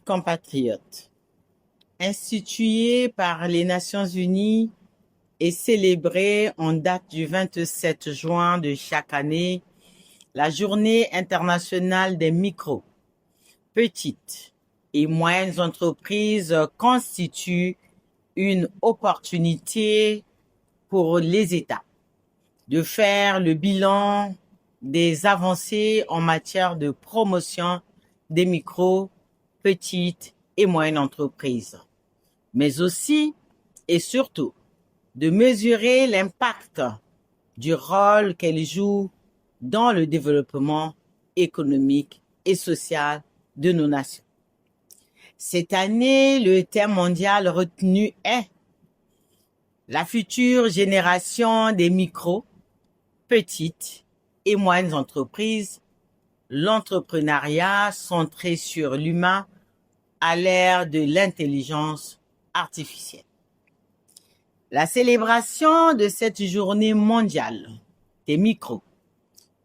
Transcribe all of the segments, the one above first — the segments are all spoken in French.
Chers compatriotes, instituée par les Nations Unies et célébrée en date du 27 juin de chaque année, la Journée internationale des micro, petites et moyennes entreprises constitue une opportunité pour les États de faire le bilan des avancées en matière de promotion des micro, petites et moyennes entreprises, mais aussi et surtout de mesurer l'impact du rôle qu'elles jouent dans le développement économique et social de nos nations. Cette année, le thème mondial retenu est la future génération des micro, petites et moyennes entreprises, l'entrepreneuriat centré sur l'humain à l'ère de l'intelligence artificielle. La célébration de cette journée mondiale des micro,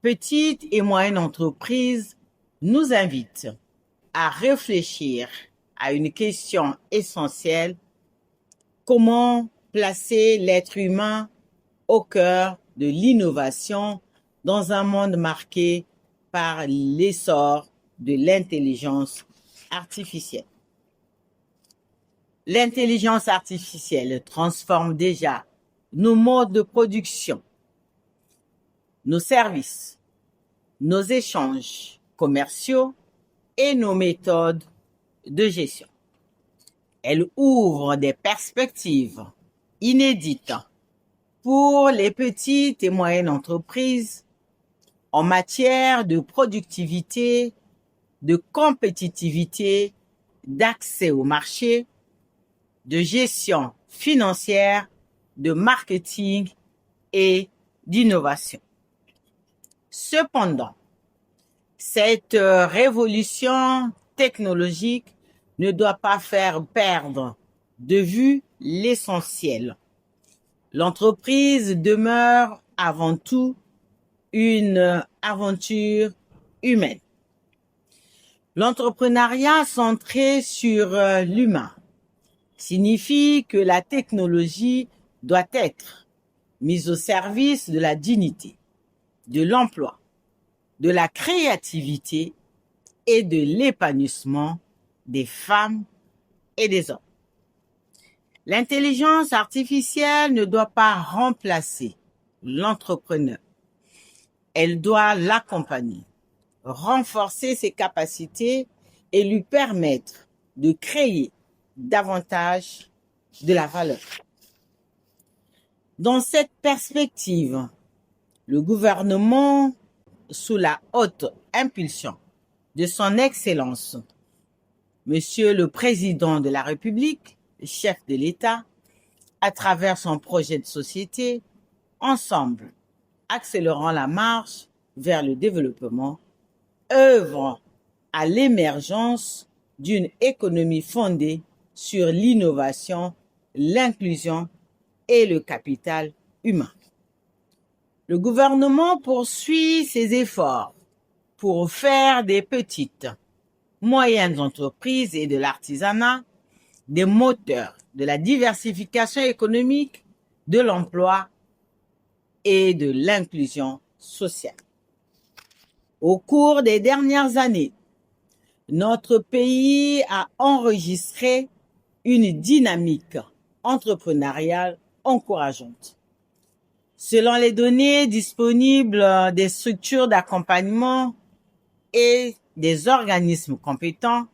petites et moyennes entreprises nous invite à réfléchir à une question essentielle: comment placer l'être humain au cœur de l'innovation dans un monde marqué par l'essor de l'intelligence artificielle. L'intelligence artificielle transforme déjà nos modes de production, nos services, nos échanges commerciaux et nos méthodes de gestion. Elle ouvre des perspectives inédites pour les petites et moyennes entreprises en matière de productivité, de compétitivité, d'accès au marché, de gestion financière, de marketing et d'innovation. Cependant, cette révolution technologique ne doit pas faire perdre de vue l'essentiel. L'entreprise demeure avant tout une aventure humaine. L'entrepreneuriat centré sur l'humain signifie que la technologie doit être mise au service de la dignité, de l'emploi, de la créativité et de l'épanouissement des femmes et des hommes. L'intelligence artificielle ne doit pas remplacer l'entrepreneur. Elle doit l'accompagner, renforcer ses capacités et lui permettre de créer davantage de la valeur. Dans cette perspective, le gouvernement, sous la haute impulsion de son Excellence, Monsieur le Président de la République, chef de l'État, à travers son projet de société, ensemble, accélérant la marche vers le développement, œuvre à l'émergence d'une économie fondée sur l'innovation, l'inclusion et le capital humain. Le gouvernement poursuit ses efforts pour faire des petites, moyennes entreprises et de l'artisanat des moteurs de la diversification économique, de l'emploi et de l'inclusion sociale. Au cours des dernières années, notre pays a enregistré une dynamique entrepreneuriale encourageante. Selon les données disponibles des structures d'accompagnement et des organismes compétents,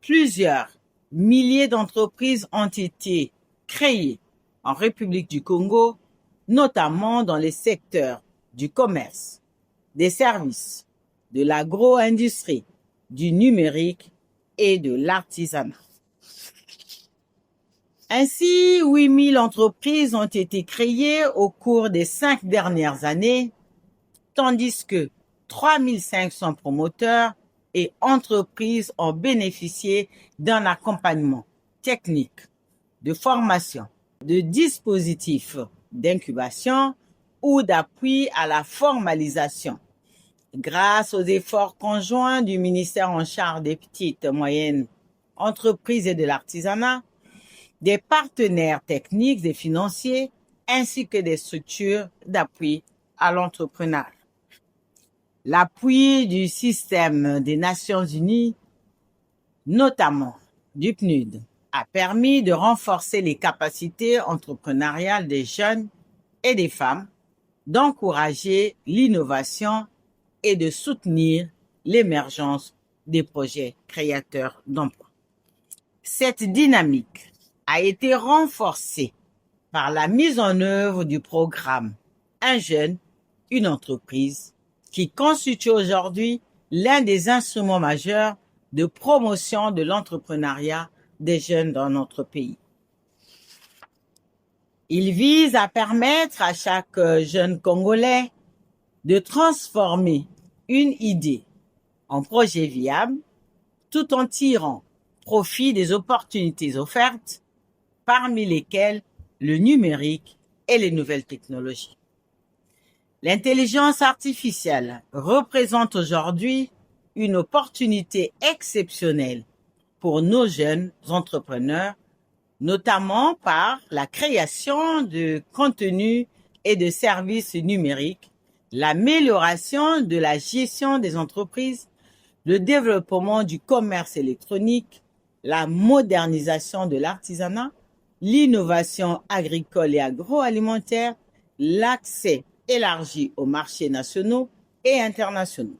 plusieurs milliers d'entreprises ont été créées en République du Congo, notamment dans les secteurs du commerce, des services, de l'agro-industrie, du numérique et de l'artisanat. Ainsi, 8000 entreprises ont été créées au cours des 5 dernières années, tandis que 3500 promoteurs et entreprises ont bénéficié d'un accompagnement technique, de formation, de dispositifs d'incubation ou d'appui à la formalisation, grâce aux efforts conjoints du ministère en charge des petites, moyennes entreprises et de l'artisanat, des partenaires techniques et financiers, ainsi que des structures d'appui à l'entrepreneuriat. L'appui du système des Nations Unies, notamment du PNUD, a permis de renforcer les capacités entrepreneuriales des jeunes et des femmes, d'encourager l'innovation et de soutenir l'émergence des projets créateurs d'emplois. Cette dynamique a été renforcée par la mise en œuvre du programme Un jeune, une entreprise, qui constitue aujourd'hui l'un des instruments majeurs de promotion de l'entrepreneuriat des jeunes dans notre pays. Il vise à permettre à chaque jeune Congolais de transformer une idée en projet viable tout en tirant profit des opportunités offertes, parmi lesquelles le numérique et les nouvelles technologies. L'intelligence artificielle représente aujourd'hui une opportunité exceptionnelle pour nos jeunes entrepreneurs, notamment par la création de contenus et de services numériques, l'amélioration de la gestion des entreprises, le développement du commerce électronique, la modernisation de l'artisanat, l'innovation agricole et agroalimentaire, l'accès élargi aux marchés nationaux et internationaux.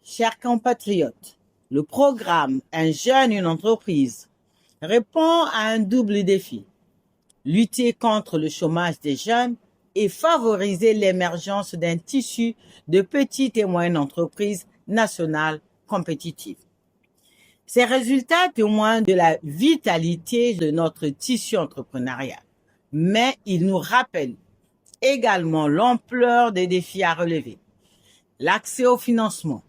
Chers compatriotes, le programme Un jeune, une entreprise répond à un double défi: lutter contre le chômage des jeunes et favoriser l'émergence d'un tissu de petites et moyennes entreprises nationales compétitives. Ces résultats témoignent de la vitalité de notre tissu entrepreneurial, mais ils nous rappellent également l'ampleur des défis à relever. L'accès au financement,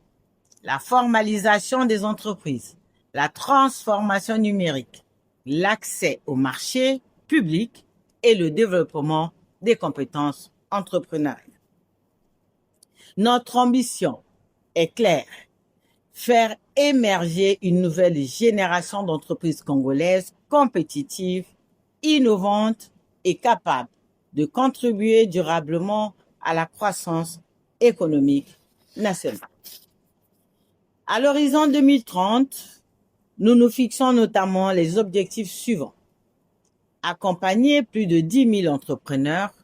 la formalisation des entreprises, la transformation numérique, l'accès au marché public et le développement des compétences entrepreneuriales. Notre ambition est claire: faire émerger une nouvelle génération d'entreprises congolaises compétitives, innovantes et capables de contribuer durablement à la croissance économique nationale. À l'horizon 2030, nous nous fixons notamment les objectifs suivants: accompagner plus de 10 000 entrepreneurs,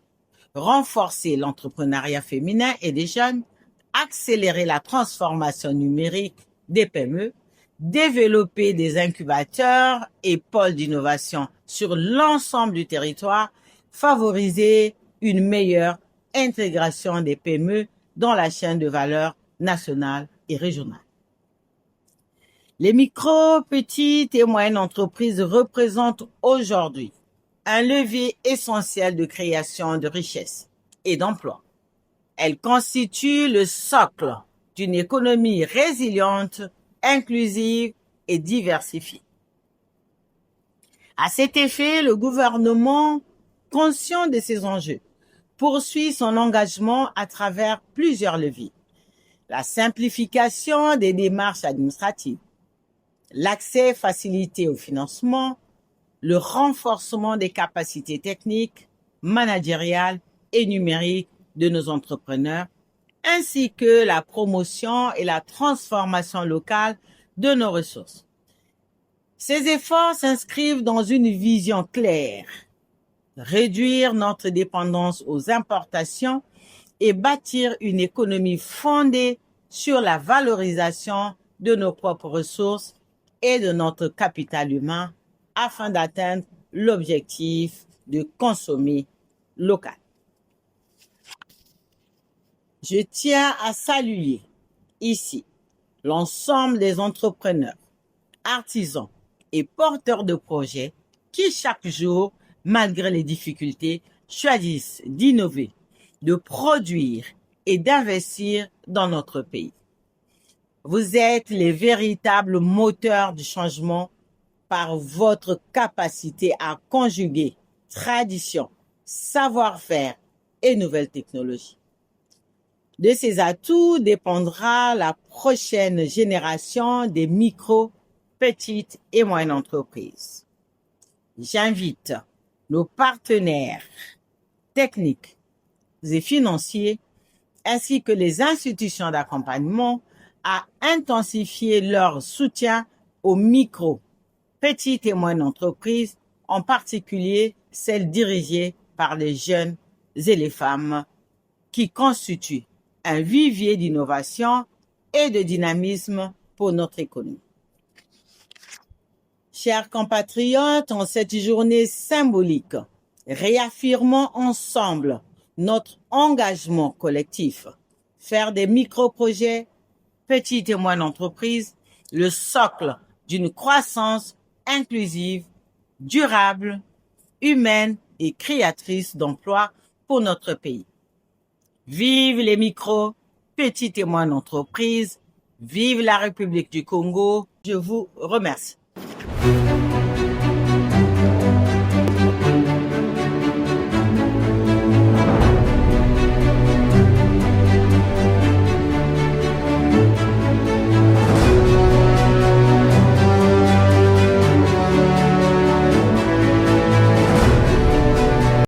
renforcer l'entrepreneuriat féminin et des jeunes, accélérer la transformation numérique des PME, développer des incubateurs et pôles d'innovation sur l'ensemble du territoire, favoriser une meilleure intégration des PME dans la chaîne de valeur nationale et régionale. Les micro, petites et moyennes entreprises représentent aujourd'hui un levier essentiel de création de richesses et d'emplois. Elles constituent le socle d'une économie résiliente, inclusive et diversifiée. À cet effet, le gouvernement, conscient de ces enjeux, poursuit son engagement à travers plusieurs leviers: la simplification des démarches administratives, l'accès facilité au financement, le renforcement des capacités techniques, managériales et numériques de nos entrepreneurs, ainsi que la promotion et la transformation locale de nos ressources. Ces efforts s'inscrivent dans une vision claire: réduire notre dépendance aux importations et bâtir une économie fondée sur la valorisation de nos propres ressources et de notre capital humain afin d'atteindre l'objectif de consommer local. Je tiens à saluer ici l'ensemble des entrepreneurs, artisans et porteurs de projets qui chaque jour, malgré les difficultés, choisissent d'innover, de produire et d'investir dans notre pays. Vous êtes les véritables moteurs du changement par votre capacité à conjuguer tradition, savoir-faire et nouvelles technologies. De ces atouts dépendra la prochaine génération des micro, petites et moyennes entreprises. J'invite nos partenaires techniques et financiers ainsi que les institutions d'accompagnement à intensifier leur soutien aux micro, petites et moyennes entreprises, en particulier celles dirigées par les jeunes et les femmes qui constituent un vivier d'innovation et de dynamisme pour notre économie. Chers compatriotes, en cette journée symbolique, réaffirmons ensemble notre engagement collectif, faire des micro-projets, petites et moyennes entreprises, le socle d'une croissance inclusive, durable, humaine et créatrice d'emplois pour notre pays. Vive les micro, petites et moyennes entreprises, vive la République du Congo. Je vous remercie.